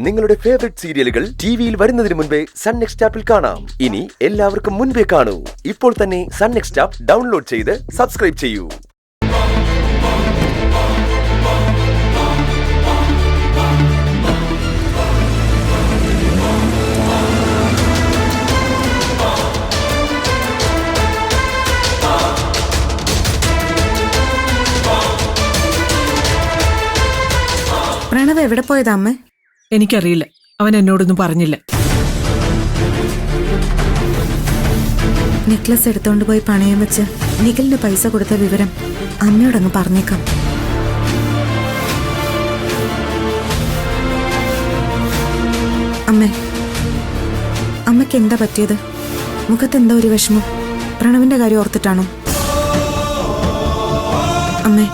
നിങ്ങളുടെ ഫേവറേറ്റ് സീരിയലുകൾ ടിവിയിൽ വരുന്നതിന് മുൻപേ സൺ നെക്സ്റ്റ് ആപ്പിൽ കാണാം. ഇനി എല്ലാവർക്കും മുൻപേ കാണൂ. ഇപ്പോൾ തന്നെ സൺ നെക്സ്റ്റ് ആപ്പ് ഡൗൺലോഡ് ചെയ്ത് സബ്സ്ക്രൈബ് ചെയ്യൂ. പ്രണവ് എവിടെ പോയതാ അമ്മ? എനിക്കറിയില്ല, അവൻ എന്നോടൊന്നും പറഞ്ഞില്ല. നെക്ലസ് എടുത്തോണ്ട് പോയി പണയം വെച്ച് നിഖിലിന് പൈസ കൊടുത്ത വിവരം അമ്മയോടങ്ങ് പറഞ്ഞേക്കാം. അമ്മയ്ക്ക് എന്താ പറ്റിയത്? മുഖത്തെന്താ ഒരു വിഷമം? പ്രണവിന്റെ കാര്യം ഓർത്തിട്ടാണോ? അമ്മേ,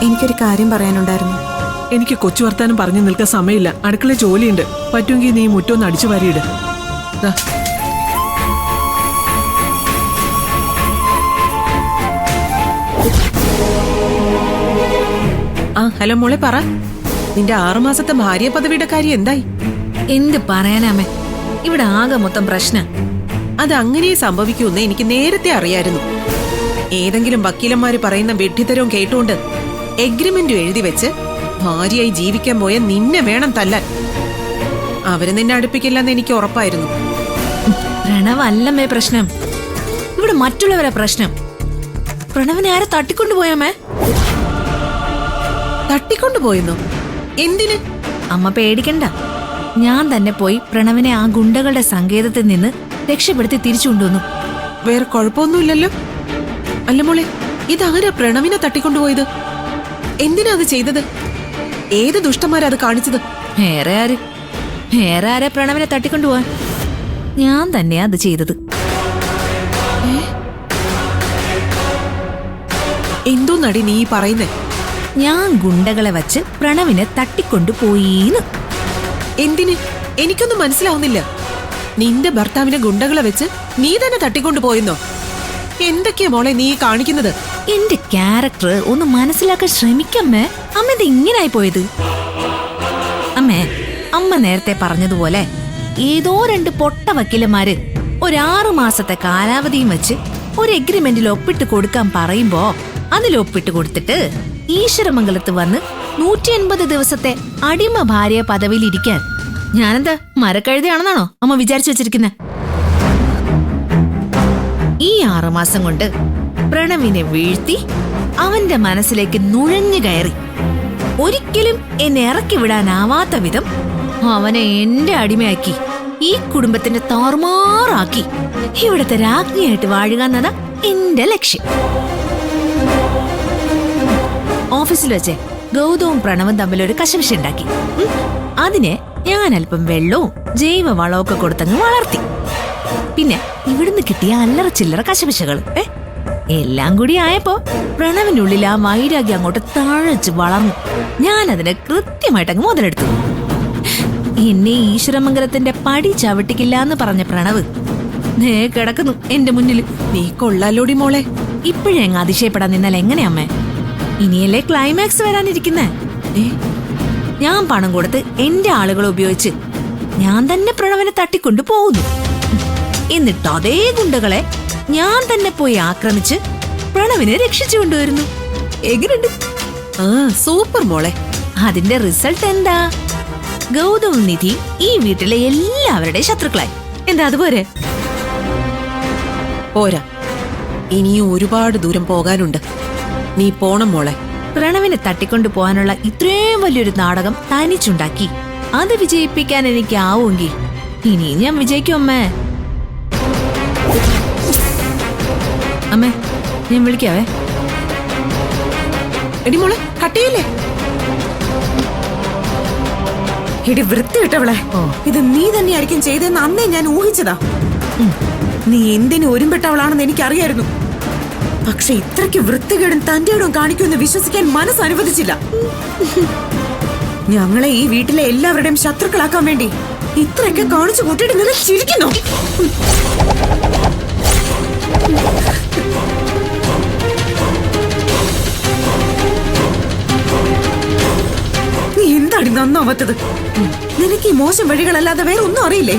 എനിക്കൊരു കാര്യം പറയാനുണ്ടായിരുന്നു. എനിക്ക് കൊച്ചു വർത്താനം പറഞ്ഞു നിൽക്കാൻ സമയമില്ല. അടുക്കള ജോലിയുണ്ട്. പറ്റുമെങ്കിൽ നീ മുറ്റൊന്ന് അടിച്ചു വാരിയിട്. ഹലോ മോളെ, പറ. നിന്റെ 6 മാസത്തെ ഭാര്യ പദവിയുടെ കാര്യം എന്തായി? എന്ത് പറയാനാമേ, ഇവിടെ ആകെ മൊത്തം പ്രശ്നം. അത് അങ്ങനെ സംഭവിക്കൂന്ന് എനിക്ക് നേരത്തെ അറിയായിരുന്നു. ഏതെങ്കിലും വക്കീലന്മാര് പറയുന്ന വെട്ടിത്തരവും കേട്ടുകൊണ്ട് എഗ്രിമെന്റ് എഴുതി വെച്ച് ഭാര്യയായി ജീവിക്കാൻ പോയ നിന്നെ വേണം തല്ലാൻ. അവര് നിന്നെ അടുപ്പിക്കില്ലെന്ന് എനിക്ക് ഉറപ്പായിരുന്നു. പ്രണവല്ലമ്മേ പ്രശ്നം, ഇവിടെ മറ്റുള്ളവരെ പ്രശ്നം. പ്രണവിനെ ആരെ തട്ടിക്കൊണ്ടുപോയാമേ? തട്ടിക്കൊണ്ടുപോയെന്നോ? എന്തിന്? അമ്മ പേടിക്കണ്ട, ഞാൻ തന്നെ പോയി പ്രണവിനെ ആ ഗുണ്ടകളുടെ സങ്കേതത്തിൽ നിന്ന് രക്ഷപ്പെടുത്തി തിരിച്ചു കൊണ്ടുവന്നു. വേറെ കുഴപ്പമൊന്നുമില്ലല്ലോ? അല്ല മോളെ, ഇതാരാ പ്രണവിനെ തട്ടിക്കൊണ്ടുപോയത്? എന്തിനാ അത് ചെയ്തത്? ഏത് ദുഷ്ടന്മാരാ അത് കാണിച്ചത്? വേറെ ആരെ പ്രണവിനെ തട്ടിക്കൊണ്ടുപോവാൻ? ഞാൻ തന്നെയാ അത് ചെയ്തത്. എന്തോ നടി നീ പറയുന്നേ? ഞാൻ ഗുണ്ടകളെ വച്ച് പ്രണവിനെ തട്ടിക്കൊണ്ടുപോയിന്ന്. എന്തിന്? എനിക്കൊന്നും മനസ്സിലാവുന്നില്ല. നിന്റെ ഭർത്താവിനെ ഗുണ്ടകളെ വെച്ച് നീ തന്നെ തട്ടിക്കൊണ്ടുപോയെന്നോ? എന്തൊക്കെയാ മോളെ നീ കാണിക്കുന്നത്? എന്റെ ക്യാരക്ടർ ഒന്ന് മനസ്സിലാക്കാൻ ശ്രമിക്കമ്മേ. അമ്മ ഇത് ഇങ്ങനായി പോയത്. അമ്മ നേരത്തെ പറഞ്ഞതുപോലെ ഏതോ 2 പൊട്ട വക്കീലന്മാര് ഒരു 6 മാസത്തെ കാലാവധിയും വെച്ച് ഒരു എഗ്രിമെന്റിൽ ഒപ്പിട്ട് കൊടുക്കാൻ പറയുമ്പോ അതിൽ ഒപ്പിട്ട് കൊടുത്തിട്ട് ഈശ്വരമംഗലത്ത് വന്ന് 180 ദിവസത്തെ അടിമ ഭാര്യ പദവിയിൽ ഇരിക്കാൻ ഞാനെന്താ മരക്കഴുതയാണെന്നാണോ അമ്മ വിചാരിച്ചു വെച്ചിരിക്കുന്നത്? ഈ 6 മാസം കൊണ്ട് പ്രണവിനെ വീഴ്ത്തി അവന്റെ മനസ്സിലേക്ക് നുഴഞ്ഞു കയറി ഒരിക്കലും എന്നെ ഇറക്കി വിടാനാവാത്ത വിധം അവനെ എന്റെ അടിമയാക്കി ഈ കുടുംബത്തിന്റെ താറുമാറാക്കി ഇവിടത്തെ രാജ്ഞിയായിട്ട് വാഴുക എന്നതാ എന്റെ ലക്ഷ്യം. ഓഫീസിൽ വെച്ച് ഗൗതവും പ്രണവും തമ്മിലൊരു കശവിശ ഉണ്ടാക്കി. അതിനെ ഞാൻ അല്പം വെള്ളവും ജൈവ വളമൊക്കെ കൊടുത്തങ്ങ് വളർത്തി. പിന്നെ ഇവിടുന്ന് കിട്ടിയ അല്ലറ ചില്ലറ കശവിശകൾ എല്ലാം കൂടി ആയപ്പോ പ്രണവിനുള്ളിൽ ആ വൈരാഗ്യം അങ്ങോട്ട് തഴച്ച് വളർന്നു. ഞാൻ അതിനെ കൃത്യമായിട്ടങ്ങ് മുതലെടുത്തു. എന്നെ ഈശ്വരമംഗലത്തിന്റെ പടി ചവിട്ടിക്കില്ല എന്ന് പറഞ്ഞ പ്രണവ് നേ കിടക്കുന്നു എന്റെ മുന്നിൽ. നീ കൊള്ളാലോടി മോളെ. ഇപ്പോഴേ അങ്ങ് അതിശയപ്പെടാൻ നിന്നാൽ എങ്ങനെയമ്മേ? ഇനിയല്ലേ ക്ലൈമാക്സ് വരാനിരിക്കുന്നേ. ഞാൻ പണം കൊടുത്ത് എന്റെ ആളുകളെ ഉപയോഗിച്ച് ഞാൻ തന്നെ പ്രണവിനെ തട്ടിക്കൊണ്ടു പോകുന്നു. എന്നിട്ട് അതേ ഗുണ്ടകളെ ഞാൻ തന്നെ പോയി ആക്രമിച്ച് പ്രണവിനെ രക്ഷിച്ചു കൊണ്ടുവരുന്നു. എങ്ങനെയുണ്ട്? സൂപ്പർ മോളെ. അതിന്റെ റിസൾട്ട് എന്താ? ഗൗതവും നിധി ഈ വീട്ടിലെ എല്ലാവരുടെയും ശത്രുക്കളായി. എന്താ അതുപോലെ? പോരാ, ഇനിയും ഒരുപാട് ദൂരം പോകാനുണ്ട്. നീ പോണം മോളെ. പ്രണവിനെ തട്ടിക്കൊണ്ടു പോകാനുള്ള ഇത്രയും വലിയൊരു നാടകം തനിച്ചുണ്ടാക്കി അത് വിജയിപ്പിക്കാൻ എനിക്ക് ആവുമെങ്കിൽ ഇനിയും ഞാൻ വിജയിക്കും അമ്മേ. അമ്മേ, ഞാൻ വിളിക്കാവേ. എടി മോളെ, കട്ടിയല്ലേ? എടി വൃത്തി കിട്ടവളെ, ഇത് നീ തന്നെയായിരിക്കും ചെയ്തെന്ന് അന്നേ ഞാൻ ഊഹിച്ചതാ. നീ എന്തിനു ഒരുമ്പെട്ടവളാണെന്ന് എനിക്കറിയായിരുന്നു. പക്ഷെ ഇത്രയ്ക്ക് വൃത്തികേടും തന്റെയോടും കാണിക്കുമെന്ന് വിശ്വസിക്കാൻ മനസ്സനുവദിച്ചില്ല. ഞങ്ങളെ ഈ വീട്ടിലെ എല്ലാവരുടെയും ശത്രുക്കളാക്കാൻ വേണ്ടി ഇത്രയൊക്കെ കാണിച്ചു കൂട്ടിയിട്ട് നിങ്ങൾ ചിരിക്കുന്നു. നീ എന്താണ് നന്നാവാത്തത്? നിനക്ക് ഈ മോശം വഴികളല്ലാതെ വേറെ ഒന്നും അറിയില്ലേ?